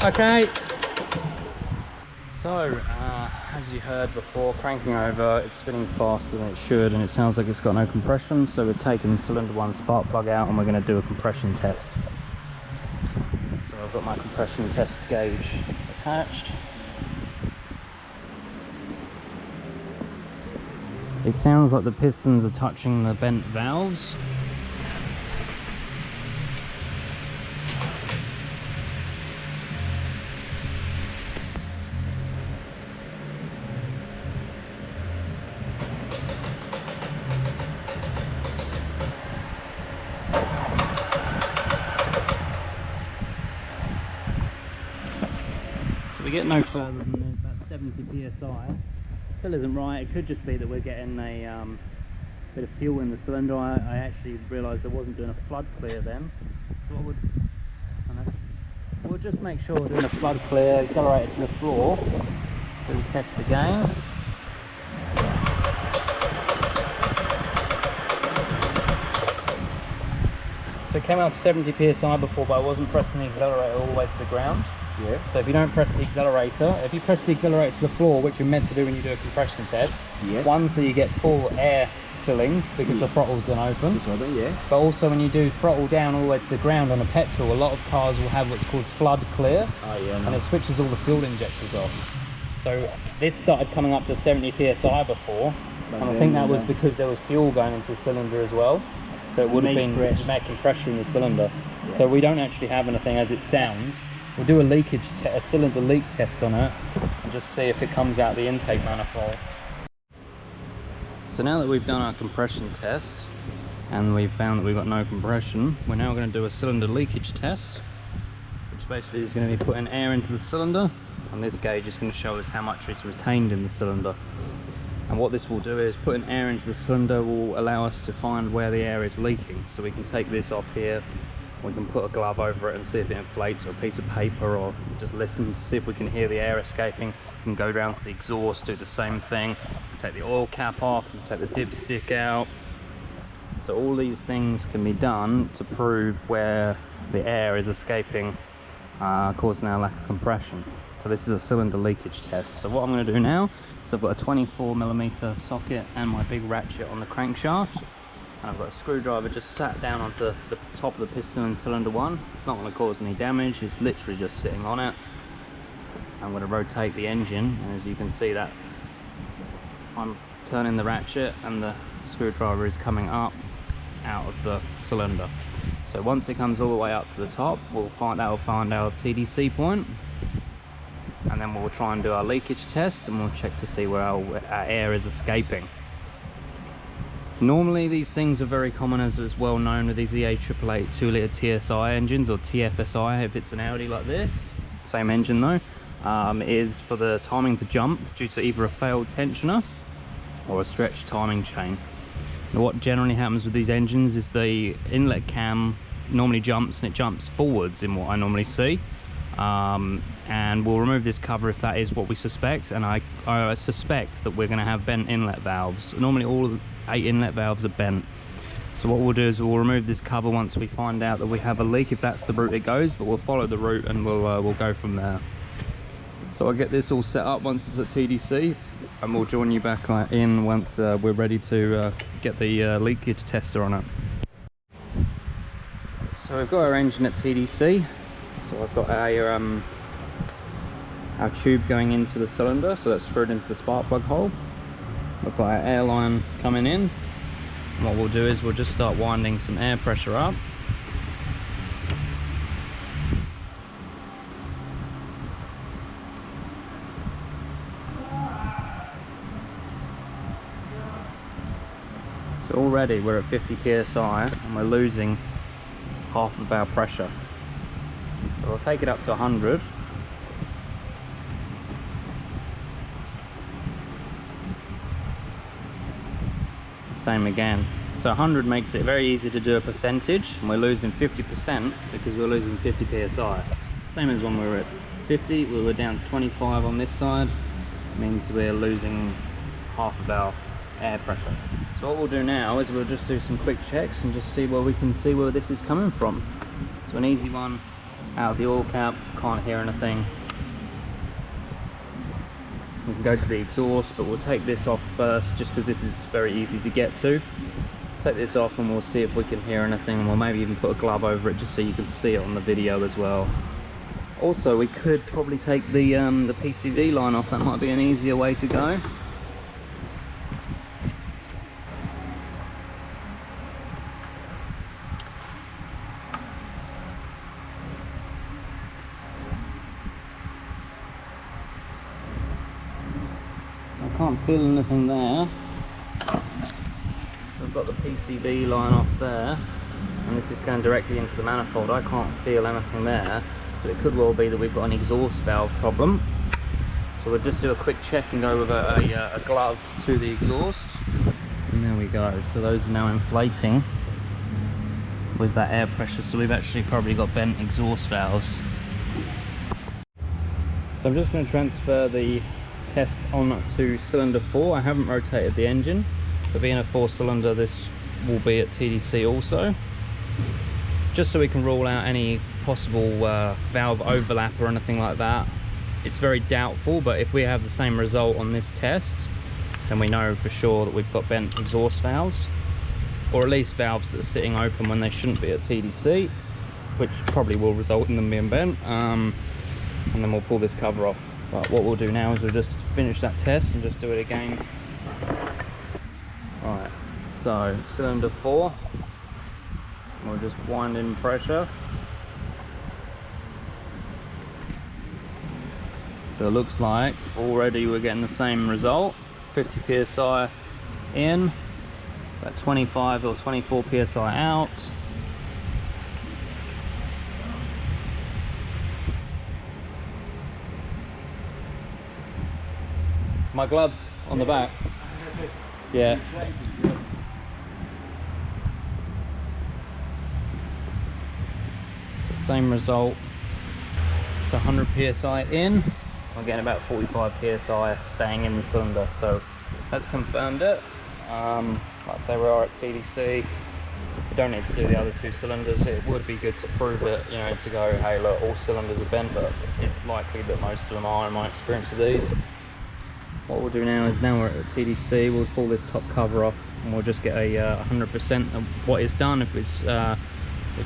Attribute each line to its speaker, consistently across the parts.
Speaker 1: Okay. So, as you heard before, cranking over, it's spinning faster than it should, and it sounds like it's got no compression. So we've taken cylinder 1 spark plug out, and we're going to do a compression test. So I've got my compression test gauge attached. It sounds like the pistons are touching the bent valves. So we get no further than about 70 psi. Still isn't right. It could just be that we're getting a bit of fuel in the cylinder. I actually realised I wasn't doing a flood clear then. So what we'll just make sure we're doing a flood clear, accelerate it to the floor. Do the test again. So it came up 70 psi before, but I wasn't pressing the accelerator all the way to the ground.
Speaker 2: Yeah.
Speaker 1: So if you don't press the accelerator, if you press the accelerator to the floor, which you're meant to do when you do a compression test,
Speaker 2: yes.
Speaker 1: One, so you get full air filling because the throttle's then open.
Speaker 2: It's open, yeah.
Speaker 1: But also when you do throttle down all the way to the ground on a petrol, a lot of cars will have what's called flood clear, and it switches all the fuel injectors off. So this started coming up to 70 psi before, and I think that was because there was fuel going into the cylinder as well. So it would have been making pressure in the cylinder. Yeah. So we don't actually have anything as it sounds. We'll do a cylinder leak test on it and just see if it comes out the intake manifold. So now that we've done our compression test and we've found that we've got no compression, we're now going to do a cylinder leakage test, which basically is going to be putting air into the cylinder, and this gauge is going to show us how much is retained in the cylinder. And what this will do is putting air into the cylinder will allow us to find where the air is leaking. So we can take this off here, we can put a glove over it and see if it inflates, or a piece of paper, or just listen to see if we can hear the air escaping. We can go down to the exhaust, do the same thing, take the oil cap off, and take the dipstick out. So all these things can be done to prove where the air is escaping, causing our lack of compression. So this is a cylinder leakage test. So what I'm going to do now, so I've got a 24mm socket and my big ratchet on the crankshaft. And I've got a screwdriver just sat down onto the top of the piston in cylinder 1. It's not going to cause any damage, it's literally just sitting on it. I'm going to rotate the engine, and as you can see that I'm turning the ratchet and the screwdriver is coming up out of the cylinder. So once it comes all the way up to the top, that will find our TDC point, and then we'll try and do our leakage test, and we'll check to see where our air is escaping. Normally these things are very common, as is well known with these EA888 2-litre TSI engines, or TFSI if it's an Audi like this. Same engine though. Is for the timing to jump due to either a failed tensioner or a stretched timing chain. Now what generally happens with these engines is the inlet cam normally jumps, and it jumps forwards in what I normally see. And we'll remove this cover if that is what we suspect, and I suspect that we're going to have bent inlet valves. Normally all 8 inlet valves are bent. So what we'll do is we'll remove this cover once we find out that we have a leak, if that's the route it goes, but we'll follow the route and we'll go from there. So I'll get this all set up once it's at TDC, and we'll join you back in once we're ready to get the leakage tester on it. So we've got our engine at TDC. So I've got our tube going into the cylinder, so that's screwed into the spark plug hole. I've got our air line coming in. And what we'll do is we'll just start winding some air pressure up. So already we're at 50 psi and we're losing half of our pressure. So I'll take it up to 100. Same again. So 100 makes it very easy to do a percentage, and we're losing 50% because we're losing 50 psi. Same as when we were at 50, we were down to 25 on this side. It means we're losing half of our air pressure. So what we'll do now is we'll just do some quick checks and just see where we can see where this is coming from. So an easy one, out of the oil cap, can't hear anything. We can go to the exhaust, but we'll take this off first just because this is very easy to get to. Take this off and we'll see if we can hear anything, and we'll maybe even put a glove over it just so you can see it on the video as well. Also, we could probably take the PCV line off. That might be an easier way to go. I can't feel anything there. So I've got the PCB line off there, and this is going directly into the manifold. I can't feel anything there, so it could well be that we've got an exhaust valve problem. So we'll just do a quick check and go with a glove to the exhaust. And there we go. So those are now inflating with that air pressure, so we've actually probably got bent exhaust valves. So I'm just going to transfer the test on to cylinder 4. I haven't rotated the engine, but being a 4-cylinder, this will be at TDC also, just so we can rule out any possible valve overlap or anything like that. It's very doubtful, but if we have the same result on this test, then we know for sure that we've got bent exhaust valves, or at least valves that are sitting open when they shouldn't be at TDC, which probably will result in them being bent. And then we'll pull this cover off. But what we'll do now is we'll just finish that test and just do it again. Right, so cylinder 4, we'll just wind in pressure. So it looks like already we're getting the same result. 50 psi in, about 25 or 24 psi out. My gloves on the back. Yeah. It's the same result. It's 100 psi in. We're getting about 45 psi staying in the cylinder. So that's confirmed it. Like I say, we are at TDC. We don't need to do the other 2 cylinders. It would be good to prove it, you know, to go, hey look, all cylinders are bent, but it's likely that most of them are in my experience with these. What we'll do now is, now we're at TDC, we'll pull this top cover off and we'll just get a 100% of what is done. If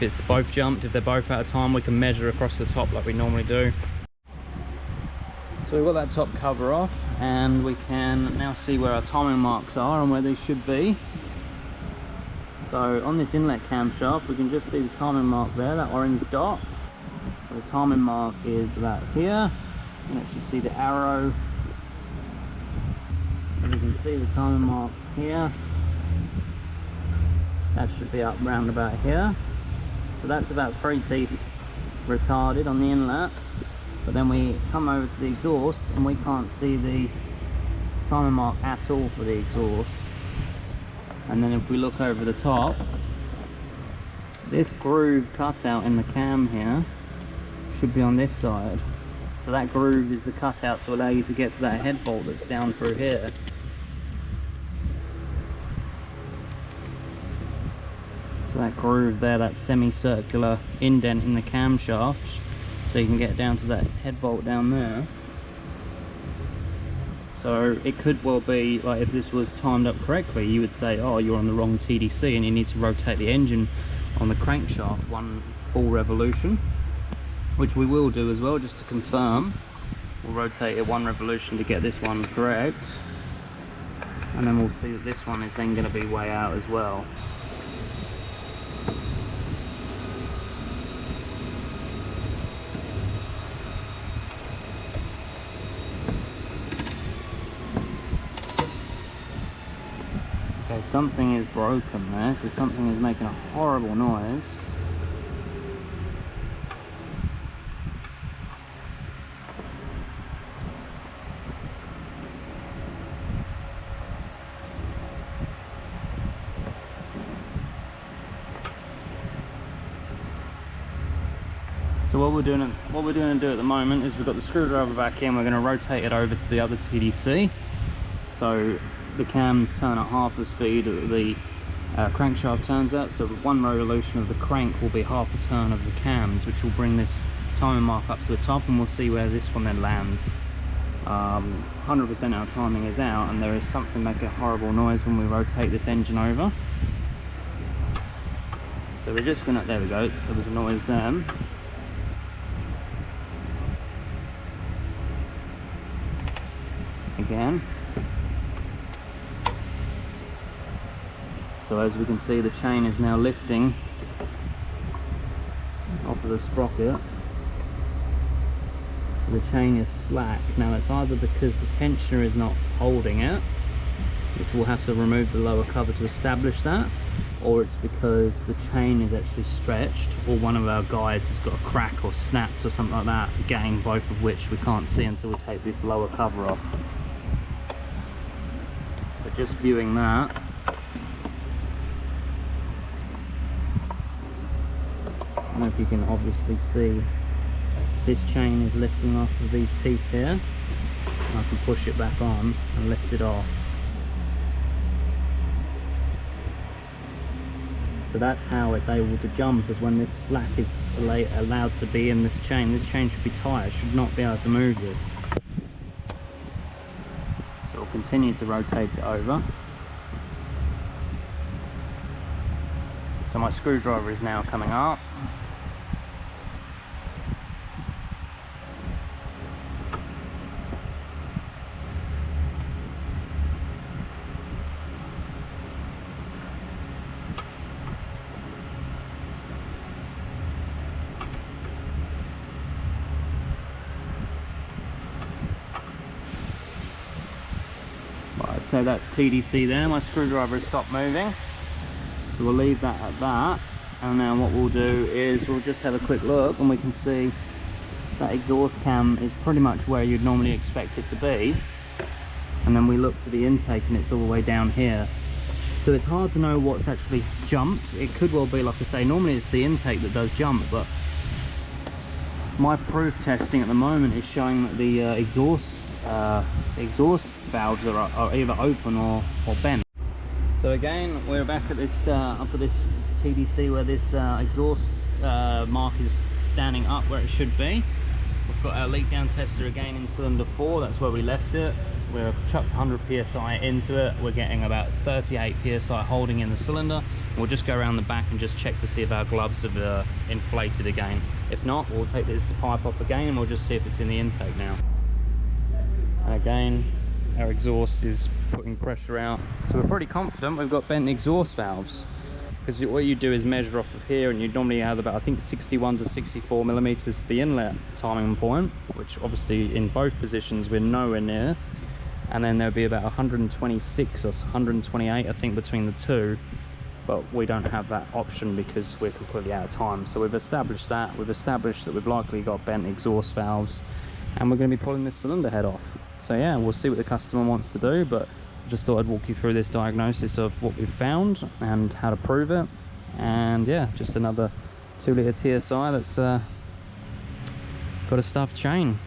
Speaker 1: it's both jumped, if they're both out of time, we can measure across the top like we normally do. So we've got that top cover off, and we can now see where our timing marks are and where they should be. So on this inlet camshaft, we can just see the timing mark there, that orange dot. So the timing mark is about here. You can actually see the arrow. And you can see the timing mark here. That should be up round about here. So that's about 3 teeth retarded on the inlet. But then we come over to the exhaust and we can't see the timing mark at all for the exhaust. And then if we look over the top, this groove cutout in the cam here should be on this side. So that groove is the cutout to allow you to get to that head bolt that's down through here. So that groove there, that semicircular indent in the camshaft, so you can get down to that head bolt down there. So it could well be, like, if this was timed up correctly, you would say, oh, you're on the wrong TDC and you need to rotate the engine on the crankshaft 1 full revolution, which we will do as well, just to confirm. We'll rotate it 1 revolution to get this one correct, and then we'll see that this one is then going to be way out as well. Okay, something is broken there, because something is making a horrible noise. So what we're going to do at the moment is we've got the screwdriver back in. We're going to rotate it over to the other TDC. So the cams turn at half the speed that the crankshaft turns at. So 1 revolution of the crank will be half a turn of the cams, which will bring this timing mark up to the top, and we'll see where this one then lands. 100% our timing is out, and there is something like a horrible noise when we rotate this engine over. So we're just gonna, there we go, there was a noise then. Again. So as we can see, the chain is now lifting off of the sprocket. So the chain is slack. Now it's either because the tensioner is not holding it, which we'll have to remove the lower cover to establish that, or it's because the chain is actually stretched, or one of our guides has got a crack or snapped or something like that, again, both of which we can't see until we take this lower cover off. But just viewing that, I don't know if you can obviously see, this chain is lifting off of these teeth here, and I can push it back on and lift it off. So that's how it's able to jump, is when this slack is allowed to be in this chain. This chain should be tight, it should not be able to move this. So we'll continue to rotate it over. So my screwdriver is now coming up. So that's TDC there, my screwdriver has stopped moving. So we'll leave that at that. And then what we'll do is we'll just have a quick look, and we can see that exhaust cam is pretty much where you'd normally expect it to be. And then we look for the intake, and it's all the way down here. So it's hard to know what's actually jumped. It could well be, like I say, normally it's the intake that does jump, but my proof testing at the moment is showing that the exhaust valves are either open or bent. So again, we're back at this up at this TDC where this exhaust mark is standing up where it should be. We've got our leak down tester again in cylinder 4, that's where we left it. We're chucked 100 psi into it. We're getting about 38 psi holding in the cylinder. We'll just go around the back and just check to see if our gloves have inflated again. If not, we'll take this pipe off again, and we'll just see if it's in the intake now. And again, our exhaust is putting pressure out, so we're pretty confident we've got bent exhaust valves, because what you do is measure off of here, and you normally have about, I think, 61 to 64 millimeters the inlet timing point, which obviously in both positions we're nowhere near, and then there'll be about 126 or 128 I think between the two, but we don't have that option because we're completely out of time. So we've established that we've likely got bent exhaust valves, and we're going to be pulling this cylinder head off. So yeah, we'll see what the customer wants to do, but I just thought I'd walk you through this diagnosis of what we've found and how to prove it. And yeah, just another 2 litre TSI that's got a stuffed chain.